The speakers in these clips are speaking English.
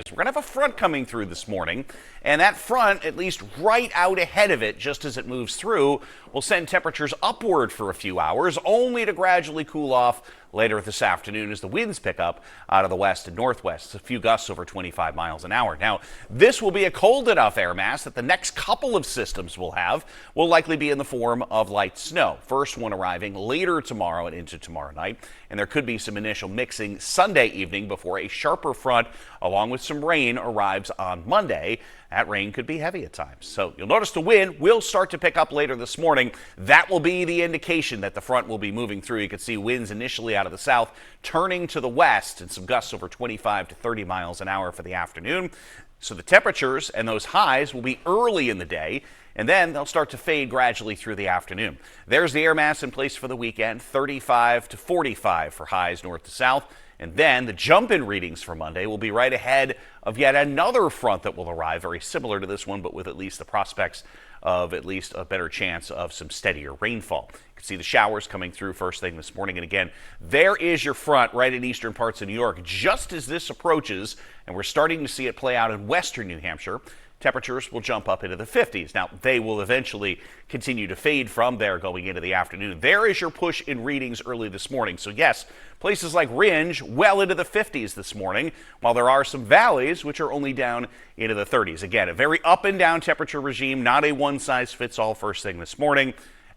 We're going to have a front coming through this morning, and that front, at least right out ahead of it, just as it moves through, will send temperatures upward for a few hours, only to gradually cool off later this afternoon as the winds pick up out of the west and northwest. A few gusts over 25 miles an hour. Now, this will be a cold enough air mass that the next couple of systems we'll have will likely be in the form of light snow. First one arriving later tomorrow and into tomorrow night, and there could be some initial mixing Sunday evening before a sharper front along with some rain arrives on Monday. That rain could be heavy at times. So you'll notice the wind will start to pick up later this morning. That will be the indication that the front will be moving through. You can see winds initially out of the south turning to the west and some gusts over 25 to 30 miles an hour for the afternoon. So the temperatures and those highs will be early in the day, and then they'll start to fade gradually through the afternoon. There's the air mass in place for the weekend, 35 to 45 for highs north to south. And then the jump in readings for Monday will be right ahead of yet another front that will arrive, very similar to this one, but with at least the prospects of at least a better chance of some steadier rainfall. You can see the showers coming through first thing this morning. And again, there is your front right in eastern parts of New York. Just as this approaches, and we're starting to see it play out in western New Hampshire, temperatures will jump up into the 50s. Now, they will eventually continue to fade from there going into the afternoon. There is your push in readings early this morning. So yes, places like Ringe well into the 50s this morning, while there are some valleys which are only down into the 30s. Again, a very up and down temperature regime, not a one-size-fits-all first thing this morning.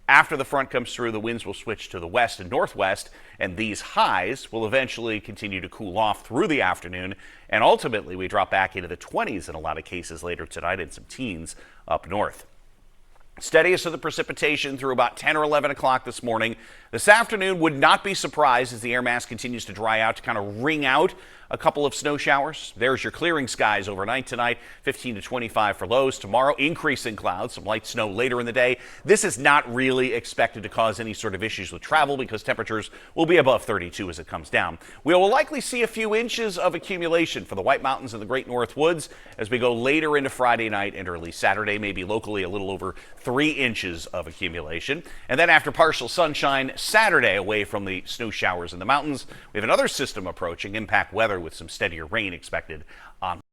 After the front comes through, the winds will switch to the west and northwest, and these highs will eventually continue to cool off through the afternoon, and ultimately we drop back into the 20s in a lot of cases later tonight and some teens up north. Steadiest of the precipitation through about 10 or 11 o'clock this morning. This afternoon, would not be surprised as the air mass continues to dry out to kind of wring out a couple of snow showers. There's your clearing skies overnight tonight, 15 to 25 for lows. Tomorrow, increasing clouds, some light snow later in the day. This is not really expected to cause any sort of issues with travel because temperatures will be above 32 as it comes down. We will likely see a few inches of accumulation for the White Mountains and the Great North Woods as we go later into Friday night and early Saturday, maybe locally a little over 3 inches of accumulation. And then after partial sunshine Saturday, away from the snow showers in the mountains, we have another system approaching, impact weather with some steadier rain expected on